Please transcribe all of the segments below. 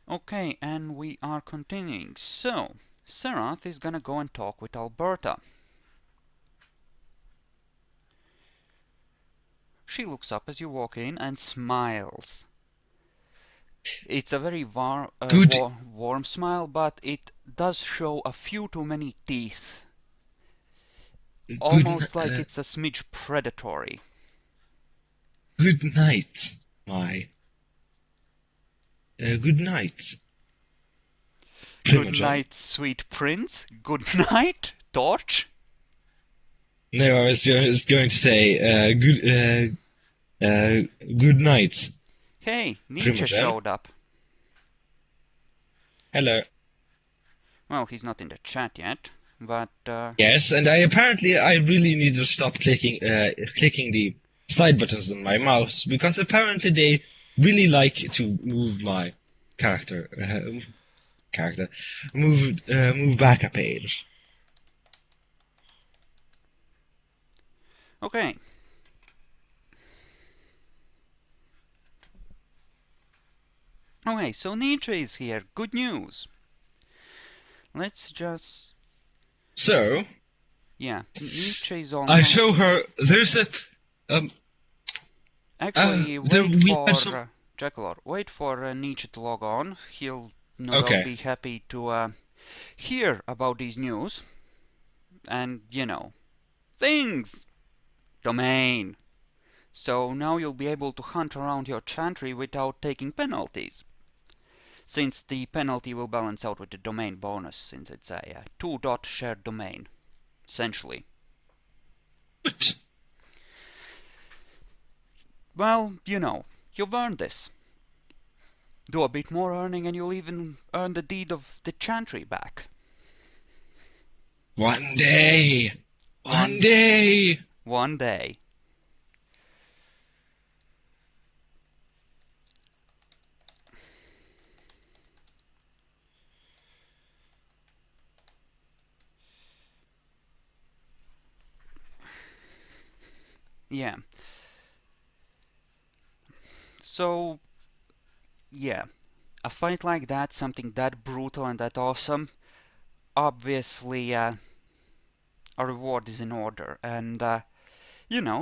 Okay, and we are continuing. So, Serath is gonna go and talk with Alberta. She looks up as you walk in and smiles. It's a very Good, warm smile, but it does show a few too many teeth. good, Almost like it's a smidge predatory. good night, my. Good night, Good Primogen. night, sweet prince. Good night, Torch. No, I was just going to say, good night, Hey, Nietzsche Primogen. showed up. Hello. Well, he's not in the chat yet, but Yes, and I really need to stop clicking the slide buttons on my mouse because apparently they really like to move my character, move back a page. okay. Okay, so Nietzsche is here. Good news. Let's just... So Yeah, Nietzsche is I online. show her. There's a um Actually, there wait we have for some. Jackalor. Wait for Nietzsche to log on. He'll no doubt Okay, be happy to hear about these news. And, things! Domain! So now you'll be able to hunt around your Chantry without taking penalties. Since the penalty will balance out with the domain bonus, since it's a 2-dot shared domain, essentially. but Well, you've earned this. Do a bit more earning and you'll even earn the deed of the Chantry back. one day, one One day. one day. Yeah. So, yeah. A fight like that, something that brutal and that awesome, obviously a reward is in order. And,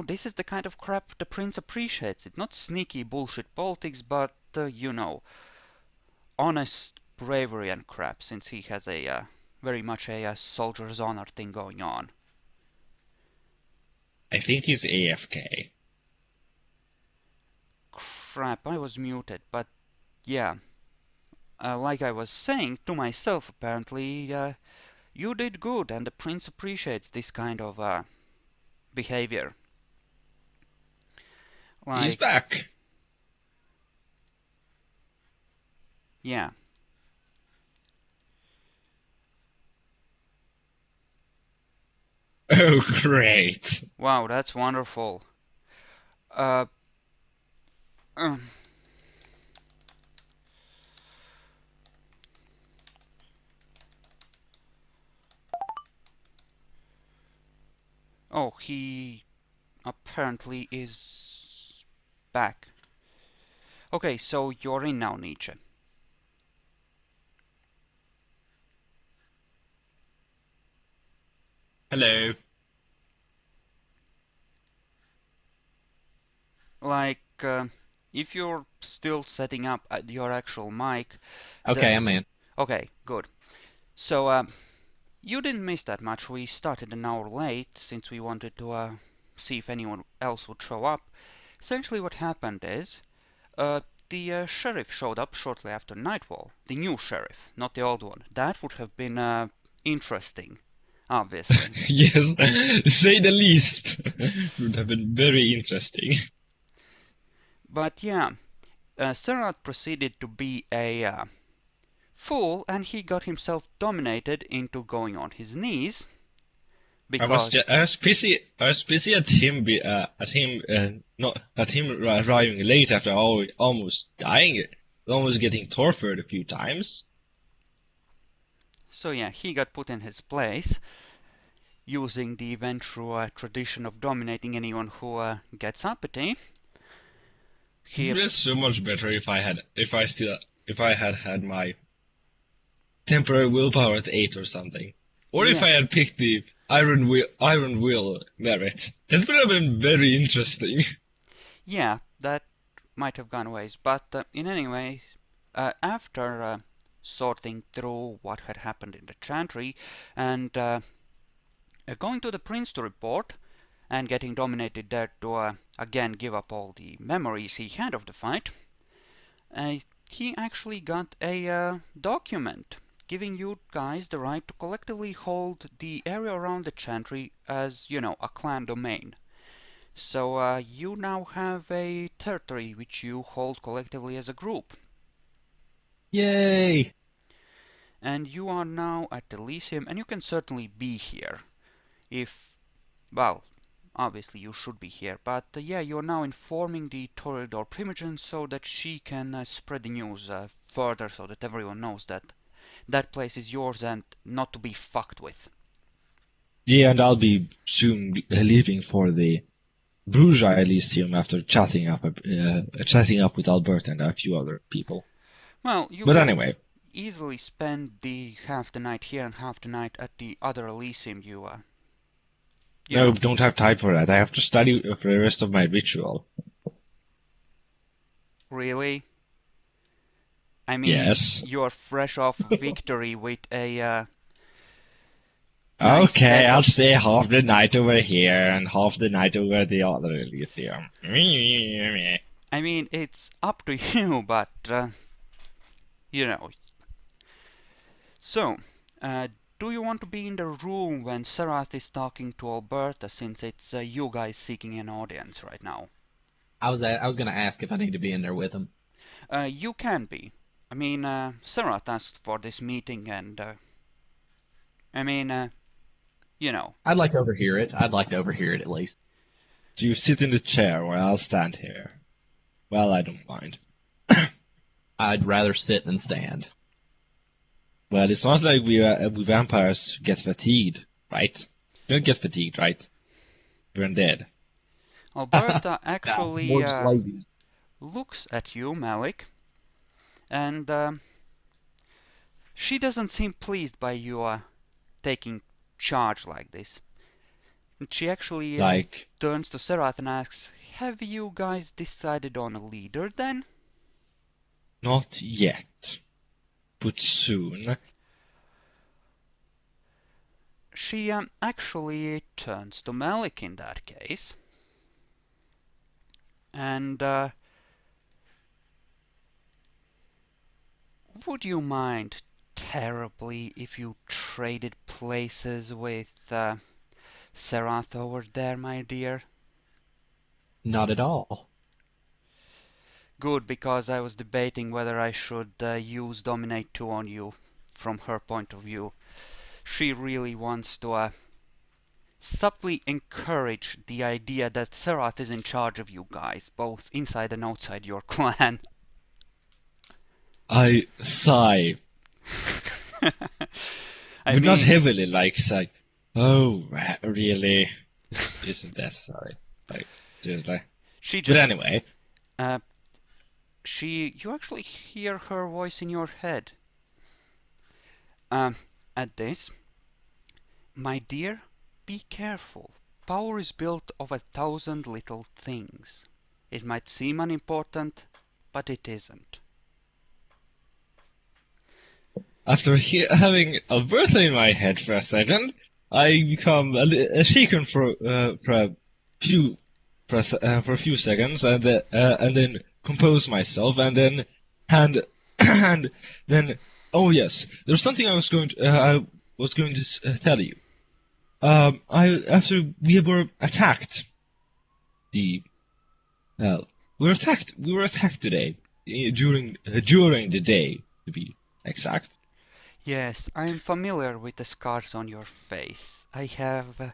this is the kind of crap the prince appreciates. It not sneaky bullshit politics, but, honest bravery and crap, since he has a very much a soldier's honor thing going on. I think he's AFK. Crap, I was muted, but yeah. Like I was saying to myself, apparently, you did good, and the prince appreciates this kind of behavior. He's Like, back. yeah. Oh, great. Wow, that's wonderful. Uh, um, oh, he apparently is back. Okay, so you're in now, Nietzsche. Hello. Like, if you're still setting up your actual mic, Okay, I'm in. okay, good. So, you didn't miss that much. We started an hour late since we wanted to see if anyone else would show up. Essentially, what happened is the sheriff showed up shortly after Nightfall. The new sheriff, not the old one. That would have been interesting, obviously. Yes, to say the least. Would have been very interesting. But yeah, Serath proceeded to be a fool, and he got himself dominated into going on his knees because I was busy at him not at him arriving late after almost dying, almost getting tortured a few times. so yeah, he got put in his place using the eventual tradition of dominating anyone who gets uppity. It He would be so much better if if I had had my temporary willpower at 8 or something. Or if Yeah. I had picked the Iron Will merit. That would have been very interesting. Yeah, that might have gone ways. But in any way, after sorting through what had happened in the Chantry and going to the prince to report and getting dominated there to again give up all the memories he had of the fight, he actually got a document giving you guys the right to collectively hold the area around the Chantry as, you know, a clan domain. So you now have a territory which you hold collectively as a group. Yay! And you are now at Elysium, and you can certainly be here. If, well, obviously you should be here, but yeah, you're now informing the Toreador Primogen so that she can spread the news further so that everyone knows that that place is yours and not to be fucked with. Yeah, and I'll be soon leaving for the Bruges Elysium after chatting up with Albert and a few other people. Well, you But can anyway, easily spend the half the night here and half the night at the other Elysium you no, know. don't have time for that. I have to study for the rest of my ritual. Really? I mean, Yes. you're fresh off victory with a nice Okay, set I'll of... stay half the night over here and half the night over the other Elysium. I mean, it's up to you, but, you know. So, do you want to be in the room when Serath is talking to Alberta, since it's you guys seeking an audience right now? I was gonna ask if I need to be in there with him. You can be. I mean, Serath asked for this meeting, and, I mean, you know. I'd like to overhear it. I'd like to overhear it at least. So you sit in the chair while I'll stand here. Well, I don't mind. I'd rather sit than stand. Well, it's not like we vampires get fatigued, right? Don't get fatigued, right? We're undead. Alberta That's actually more just lazy. looks at you, Malik, and she doesn't seem pleased by you taking charge like this. And she actually Like, turns to Serath and asks, "Have you guys decided on a leader then?" not yet, but soon. She actually turns to Malik in that case. And would you mind terribly if you traded places with Serath over there, my dear? Not at all. Good, because I was debating whether I should use Dominate 2 on you from her point of view. She really wants to subtly encourage the idea that Serath is in charge of you guys, both inside and outside your clan. I sigh, I but not mean, heavily, like, oh, really? This isn't necessary. Like, seriously. she But just anyway, you actually hear her voice in your head. At this, my dear, be careful. Power is built of 1,000 little things. It might seem unimportant, but it isn't. after having Alberta in my head for a second, I become shaken for a few seconds, and then compose myself, and then and then oh yes, there's something I was going to tell you. After we were attacked, we were attacked today during the day, to be exact. Yes, I'm familiar with the scars on your face. I have,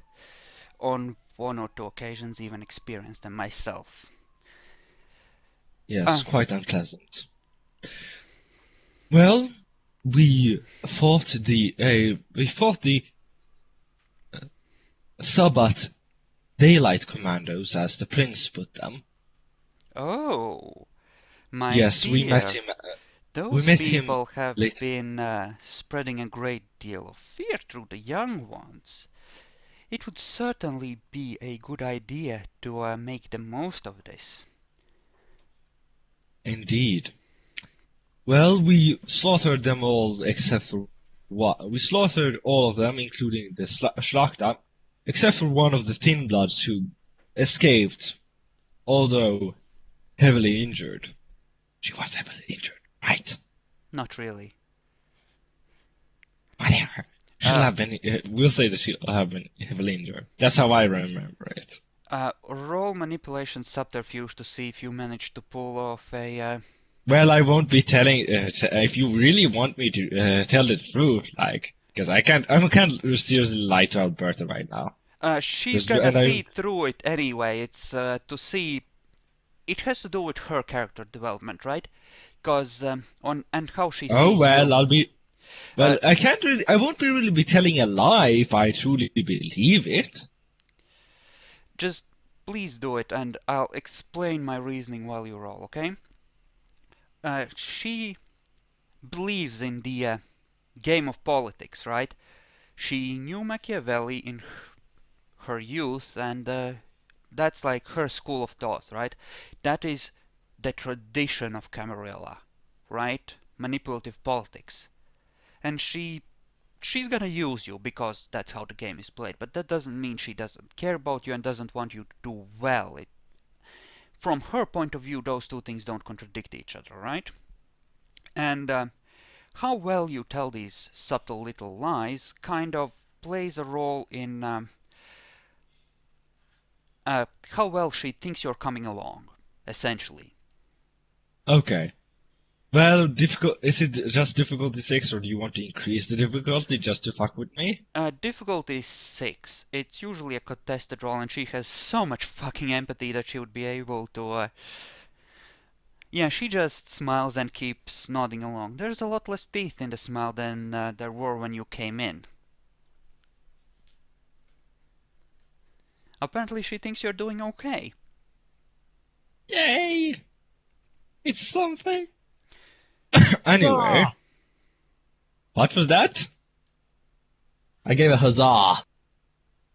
on one or two occasions, even experienced them myself. Yes, quite unpleasant. Well, we fought the Sabbath Daylight Commandos, as the prince put them. Oh, my Yes, dear. we met him. Those met him people have late. been spreading a great deal of fear through the young ones. It would certainly be a good idea to make the most of this. Indeed. Well, we slaughtered them all except for what? We slaughtered all of them, including the Schlachta, except for one of the Thin Bloods who escaped, although heavily injured. She was heavily injured, right? Not really. Whatever. She'll have been. We'll say that she'll have been heavily injured. That's how I remember it. Roll manipulation subterfuge to see if you manage to pull off a. Well, I won't be telling. If you really want me to tell the truth, like, because I can't seriously lie to Alberta right now. She's gonna see through it anyway. It's to see. It has to do with her character development, right? Because and how she sees Oh well, you. I'll be. Well, I can't really. I won't be really be telling a lie if I truly believe it. Just please do it, and I'll explain my reasoning while you roll, okay? She believes in the game of politics, right? She knew Machiavelli in her youth, and that's like her school of thought, right? That is the tradition of Camarilla, right? Manipulative politics. And she's gonna use you because that's how the game is played, but that doesn't mean she doesn't care about you and doesn't want you to do well. From her point of view, those two things don't contradict each other, right? And how well you tell these subtle little lies kind of plays a role in how well she thinks you're coming along, essentially. Okay. Well, is it just difficulty 6, or do you want to increase the difficulty just to fuck with me? Difficulty 6. It's usually a contested roll, and she has so much fucking empathy that she would be able to. Yeah, she just smiles and keeps nodding along. There's a lot less teeth in the smile than there were when you came in. Apparently, she thinks you're doing okay. Yay! It's something. Anyway, what was that? I gave a huzzah.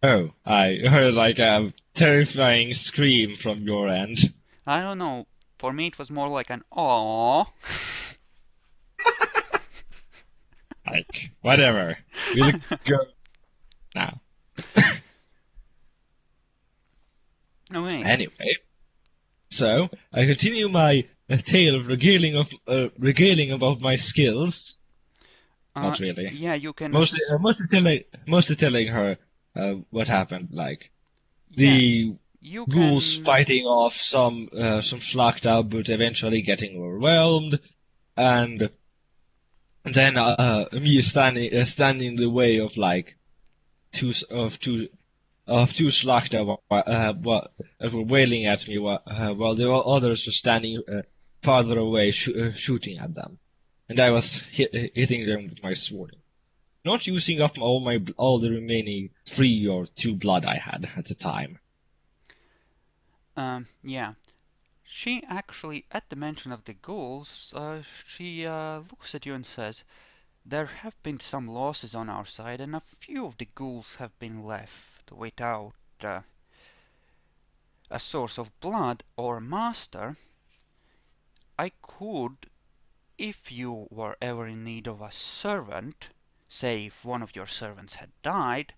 Oh, I heard like a terrifying scream from your end. I don't know. For me, it was more like an aww. Like, whatever. We'll go now. Okay. Anyway, so I continue my tale of regaling about my skills. Not really. Yeah, you can. Mostly telling her what happened. Like the ghouls fighting off some Schlachta, but eventually getting overwhelmed, and then me standing in the way of like two Schlachta were wailing at me while the others were standing farther away shooting at them, and I was hitting them with my sword, not using up all the remaining 3 or 2 blood I had at the time. Yeah. She actually, at the mention of the ghouls, she looks at you and says, "There have been some losses on our side, and a few of the ghouls have been left without a source of blood or a master. I could, if you were ever in need of a servant, say if one of your servants had died,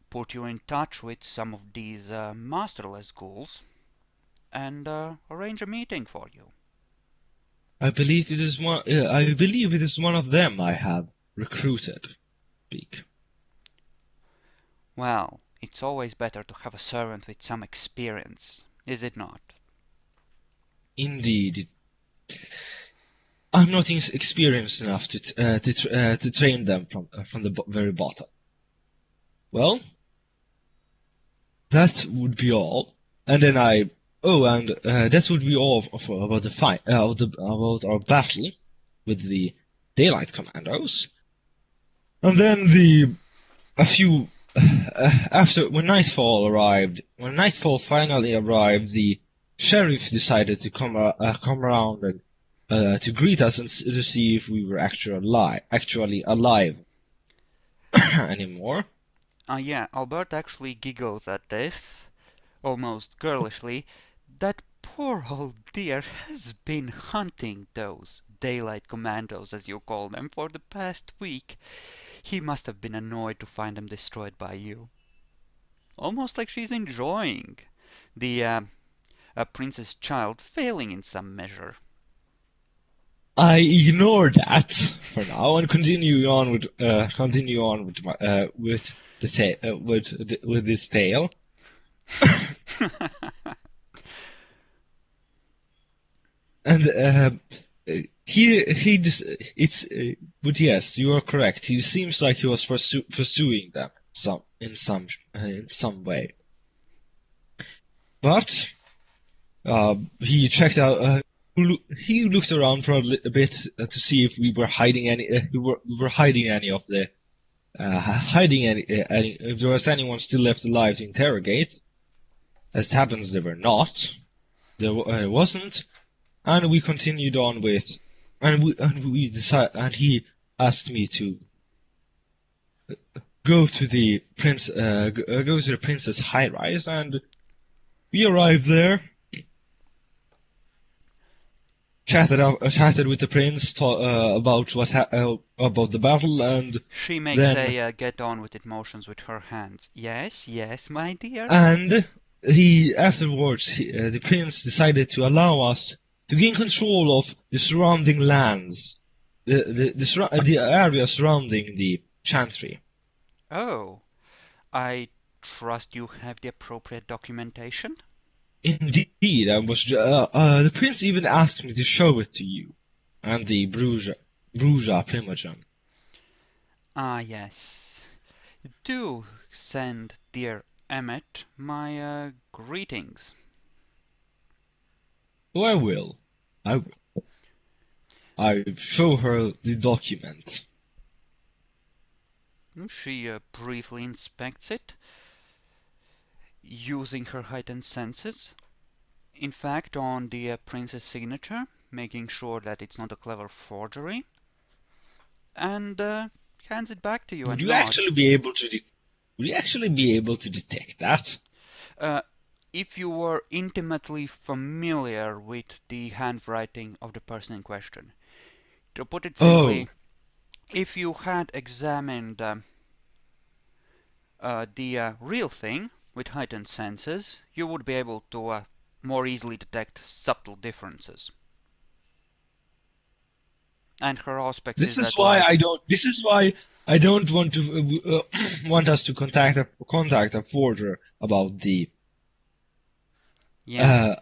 put you in touch with some of these masterless ghouls and arrange a meeting for you." I believe it is one. I believe it is one of them I have recruited. Speak. Well, it's always better to have a servant with some experience, is it not? Indeed. I'm not experienced enough to train them from the very bottom. Well, that would be all. And then that would be all about the fight, about our battle with the Daylight Commandos. And then when nightfall finally arrived, the sheriff decided to come around and to greet us and to see if we were actually alive anymore. Yeah, Albert actually giggles at this, almost girlishly. That poor old dear has been hunting those daylight commandos, as you call them, for the past week. He must have been annoyed to find them destroyed by you. Almost like she's enjoying the princess child failing in some measure. I ignore that for now and continue on with my with this tale. And but yes, you are correct. He seems like he was pursuing them in some way. But he checked out. He looked around for a bit to see if we were hiding if there was anyone still left alive to interrogate. As it happens, there were not. There wasn't, and we continued on with, and he asked me to go to the princess high rise, and we arrived there. Chatted with the prince about about the battle, and She makes a get on with it motions with her hands. Yes, yes, my dear. And afterwards, the prince decided to allow us to gain control of the surrounding lands, the area surrounding the Chantry. Oh, I trust you have the appropriate documentation? Indeed, the prince even asked me to show it to you, and the Bruja Primogen. Ah, yes. Do send dear Emmet my greetings. Oh, I will. I show her the document. She briefly inspects it, using her heightened senses. In fact, on the prince's signature, making sure that it's not a clever forgery, and hands it back to you Would and you nods. actually be able to Would you actually be able to detect that? If you were intimately familiar with the handwriting of the person in question. To put it simply, if you had examined the real thing with heightened senses, you would be able to more easily detect subtle differences. And her aspects This is is that why like, I don't. This is why I don't want to want us to contact a forger about the yeah,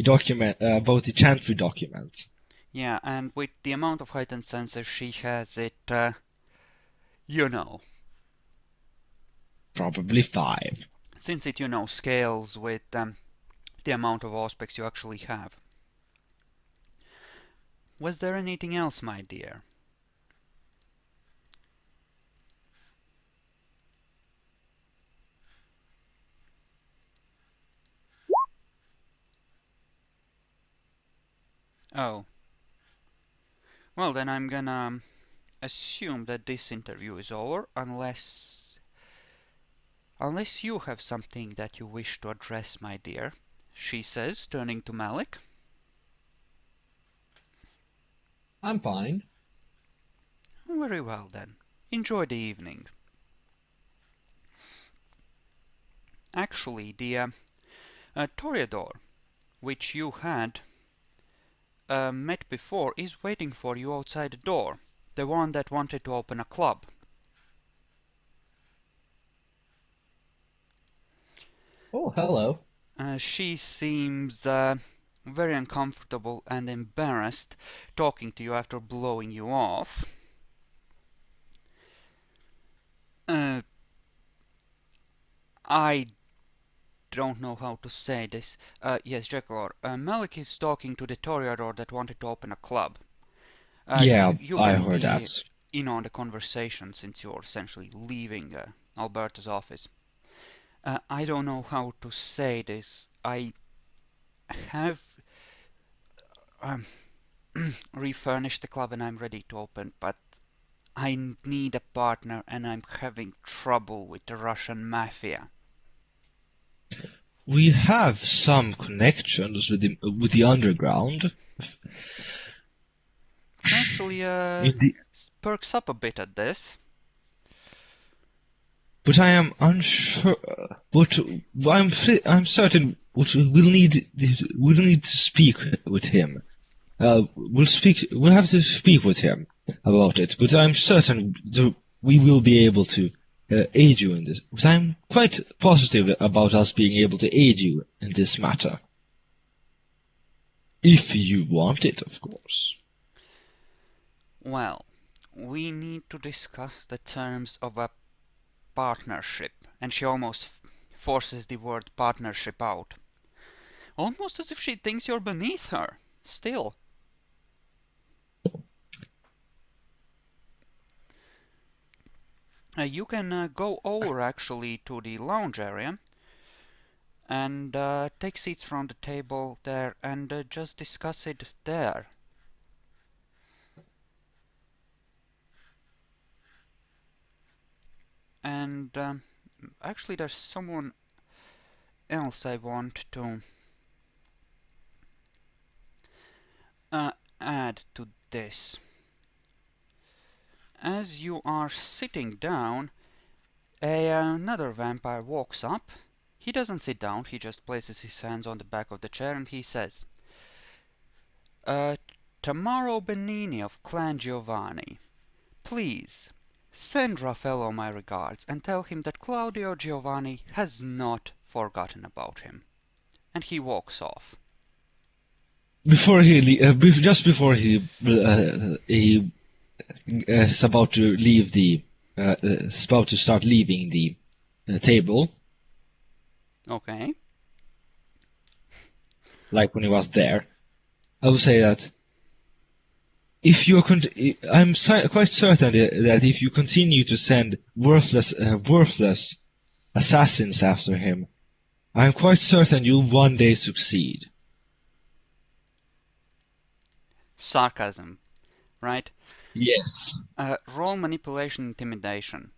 document about the Chantry document. yeah, and with the amount of heightened senses she has, it, you know, Probably 5. since it, scales with the amount of aspects you actually have. Was there anything else, my dear? Oh. Well, then I'm gonna assume that this interview is over, unless you have something that you wish to address, my dear, she says, turning to Malik. I'm fine. Very well, then. Enjoy the evening. Actually, the Toreador, which you had met before, is waiting for you outside the door. The one that wanted to open a club. Oh, hello. She seems very uncomfortable and embarrassed talking to you after blowing you off. I don't know how to say this. Yes, Jekyll, Malik is talking to the Toreador that wanted to open a club. Yeah, You I can heard be that. in on the conversation since you're essentially leaving Alberta's office. I don't know how to say this. I have... Um, refurnish the club and I'm ready to open, but I need a partner and I'm having trouble with the Russian mafia. We have some connections with the underground. Actually, perks up a bit at this. But I am unsure. But I'm certain. We'll need to speak with him. We'll have to speak with him about it. But I'm certain we will be able to aid you in this. But I'm quite positive about us being able to aid you in this matter. If you want it, of course. Well, we need to discuss the terms of a partnership, and she almost forces the word partnership out. Almost as if she thinks you're beneath her, still. You can go over actually to the lounge area and take seats around the table there and just discuss it there. And actually there's someone else I want to add to this. As you are sitting down, another vampire walks up. He doesn't sit down, he just places his hands on the back of the chair and he says, Tamaro Benini of Clan Giovanni, please send Raffaello my regards and tell him that Claudio Giovanni has not forgotten about him. And he walks off. Just before he is about to leave is about to start leaving the table. Okay. Like when he was there, I will say that if you I'm quite certain that if you continue to send worthless assassins after him, I'm quite certain you'll one day succeed. Sarcasm, right? Yes. Roll manipulation intimidation.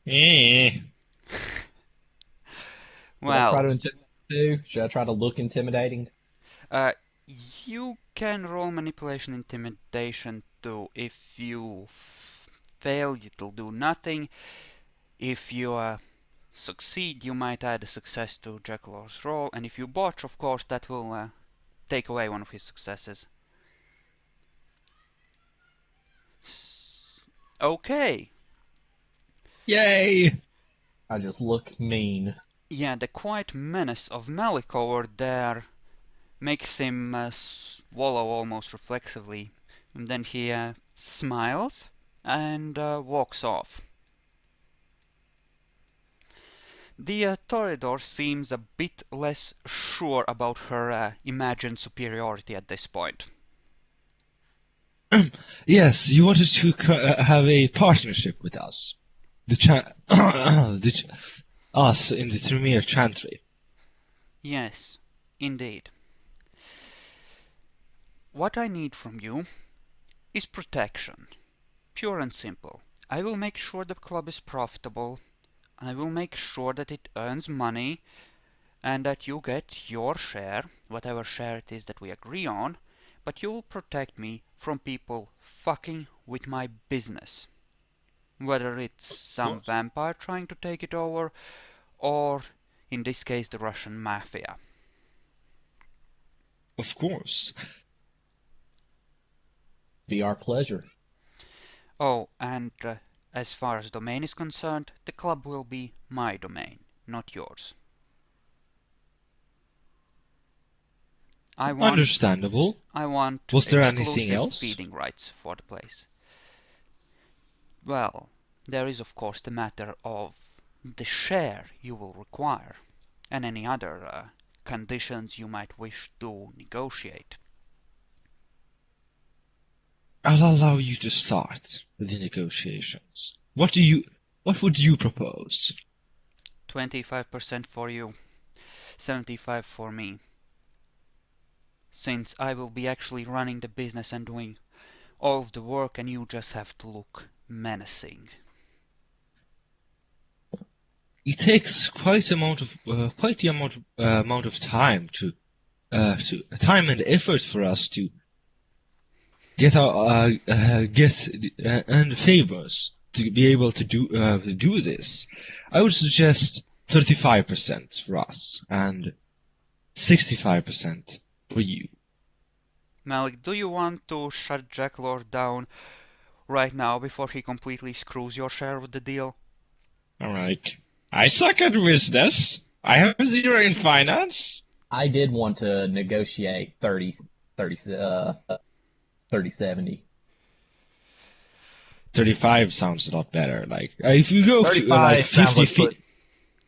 Should I try to Well, intimidate too? Should I try to look intimidating? you can roll manipulation intimidation too. If you fail, it'll do nothing. If you succeed, you might add a success to Jackalor's roll, and if you botch, of course, that will take away one of his successes. Okay. Yay! I just look mean. Yeah, the quiet menace of Malik over there makes him swallow almost reflexively. And then he smiles and walks off. The Toreador seems a bit less sure about her imagined superiority at this point. Yes, you wanted to have a partnership with us. Us in the Tremere Chantry. Yes, indeed. What I need from you is protection. Pure and simple. I will make sure the club is profitable. I will make sure that it earns money and that you get your share, whatever share it is that we agree on, but you will protect me from people fucking with my business. Whether it's some vampire trying to take it over, or in this case the Russian mafia. Of course. Be our pleasure. Oh, and as far as domain is concerned, the club will be my domain, not yours. Understandable. I want Was there exclusive anything else? feeding rights for the place. Well, there is of course the matter of the share you will require, and any other conditions you might wish to negotiate. I'll allow you to start with the negotiations. What would you propose? 25% for you, 75 for me. since I will be actually running the business and doing all of the work, and you just have to look menacing. It takes quite the amount of time to time and effort for us to get our and favors to be able to do this. I would suggest 35% for us and 65% for you. Malik, do you want to shut Jack Lord down right now before he completely screws your share of the deal? Alright. I suck at business. I have 0 in finance. I did want to negotiate 30-70. 35 sounds a lot better. Like, if you go to 35 sounds like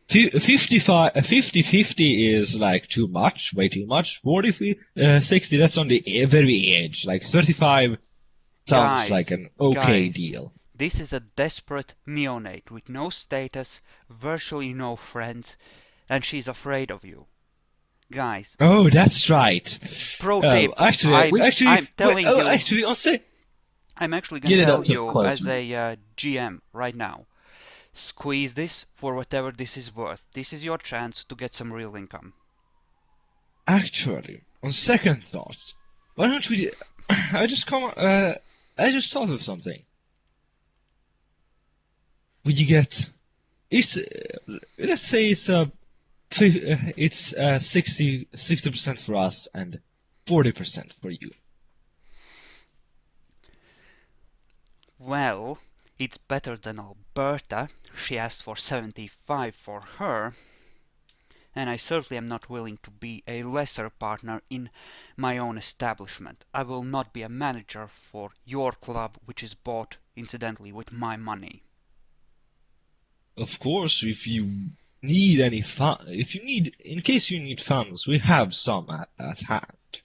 50-50 is like too much, way too much. 40-60, that's on the very edge. Like 35 sounds Guys, like an okay guys. deal. This is a desperate neonate with no status, virtually no friends, and she's afraid of you. Guys, Oh, that's right. pro tip, I'm telling you, Actually, I'll say. I'm actually Get gonna it tell up to you closer. as a GM right now. Squeeze this for whatever this is worth. This is your chance to get some real income. Actually, on second thought, why don't we? I just thought of something. Would you get? Let's say it's 60% for us and 40% for you. Well, it's better than Alberta. She asked for 75 for her, and I certainly am not willing to be a lesser partner in my own establishment. I will not be a manager for your club, which is bought, incidentally, with my money. Of course, if you need any in case you need funds, we have some at hand.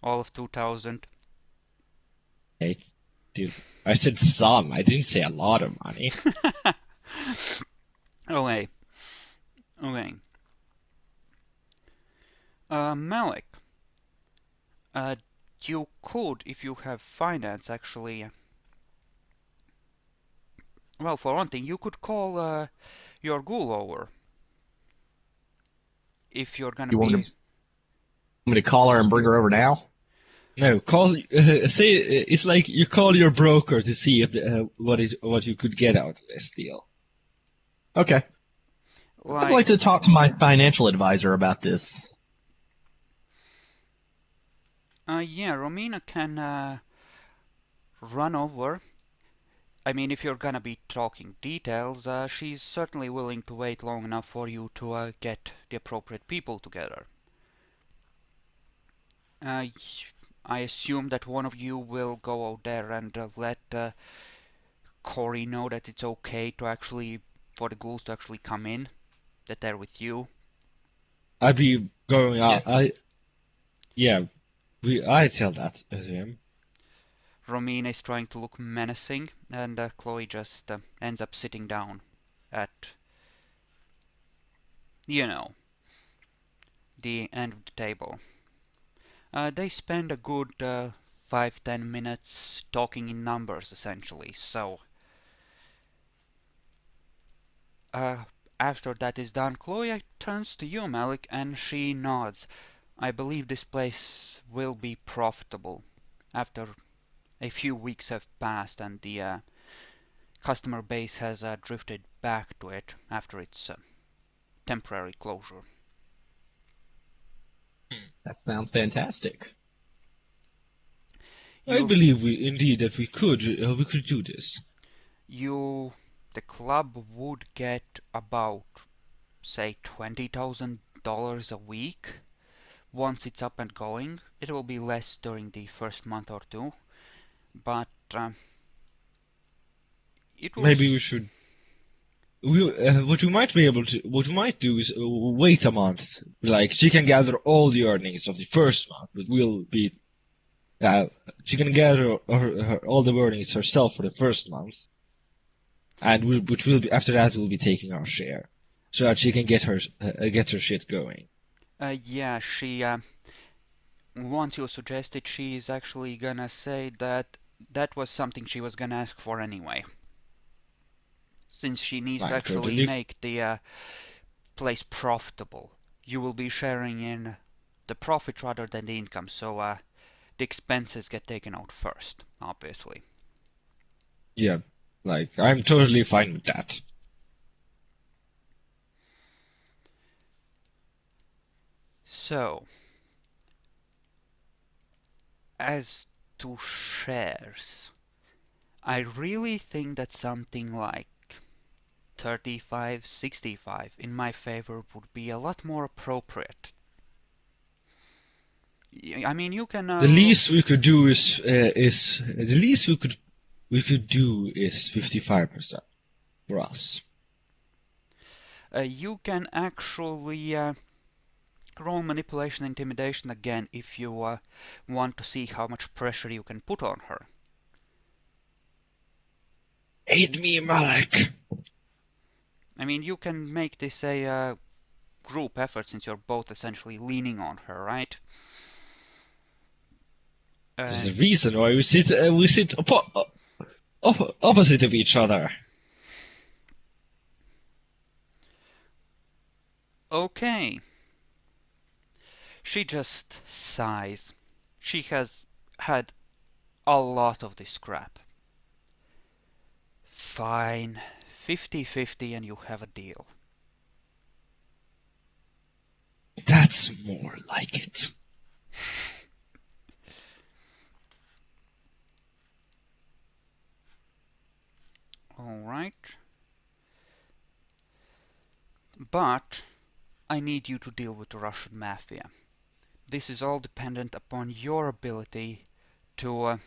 All of 2,000. Hey, dude, I said some. I didn't say a lot of money. Okay. Okay. Malik. You could, if you have finance, actually. Well, for one thing, you could call your ghoul over. If you're gonna You want be. me to call her and bring her over now? No, say it's like you call your broker to see if what you could get out of this deal. Okay. I'd like to talk to my financial advisor about this. Yeah, Romina can run over. I mean, if you're gonna be talking details, she's certainly willing to wait long enough for you to get the appropriate people together. I assume that one of you will go out there and let Corey know that it's okay to actually, for the ghouls to actually come in, that they're with you. I'd be going out. Yes. I tell that to him. Romina is trying to look menacing, and Chloe just ends up sitting down at, you know, the end of the table. They spend a good 5-10 minutes talking in numbers, essentially. So, after that is done, Chloe turns to you, Malik, and she nods. I believe this place will be profitable after a few weeks have passed and the customer base has drifted back to it after its temporary closure. That sounds fantastic. I believe that we could do this. The club would get about, say, $20,000 a week. Once it's up and going, it will be less during the first month or two, but it was... Maybe we should. What we might do is wait a month. Like she can gather all the earnings of the first month, but she can gather all the earnings herself for the first month, and after that we'll be taking our share, so that she can get her shit going. Yeah, she once you suggested, she is actually gonna say that that was something she was gonna ask for anyway. Since she needs to Right, actually totally. make the place profitable. You will be sharing in the profit rather than the income, so the expenses get taken out first, obviously. Yeah, like I'm totally fine with that. So, as to shares, I really think that something like 35-65 in my favor would be a lot more appropriate. I mean, you can The least we could do is the least we could do is 55% for us. you can actually roll manipulation intimidation again if you want to see how much pressure you can put on her. Aid me, Malik. I mean, you can make this a group effort since you're both essentially leaning on her, right? There's a reason why we sit opposite of each other. Okay. She just sighs. She has had a lot of this crap. Fine. 50-50 and you have a deal. That's more like it. Alright. But I need you to deal with the Russian mafia. This is all dependent upon your ability to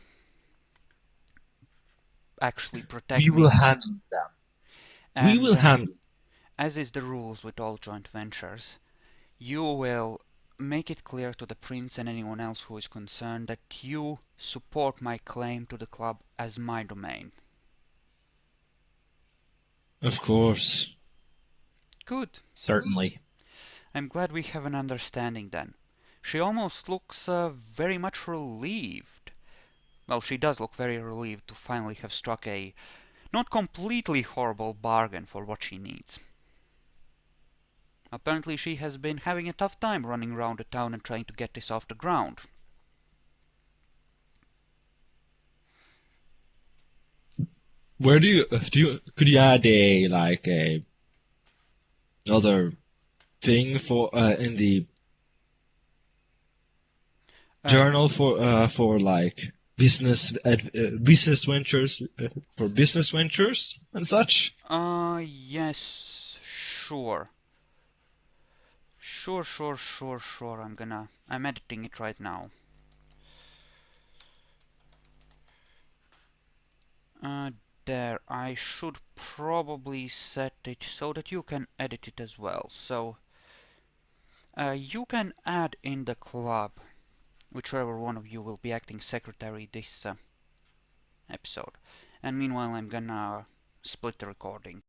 actually protect We will me. handle them. We And will handle. as is the rules with all joint ventures, you will make it clear to the prince and anyone else who is concerned that you support my claim to the club as my domain. Of course. Good. Certainly. I'm glad we have an understanding then. She almost looks very much relieved. Well, she does look very relieved to finally have struck a not completely horrible bargain for what she needs. Apparently she has been having a tough time running around the town and trying to get this off the ground. Where could you add a other thing for in the journal for like business ventures for business ventures and such? Yes, sure. Sure. I'm editing it right now. There, I should probably set it so that you can edit it as well. So, you can add in the club, whichever one of you will be acting secretary this episode. And meanwhile, I'm gonna split the recording.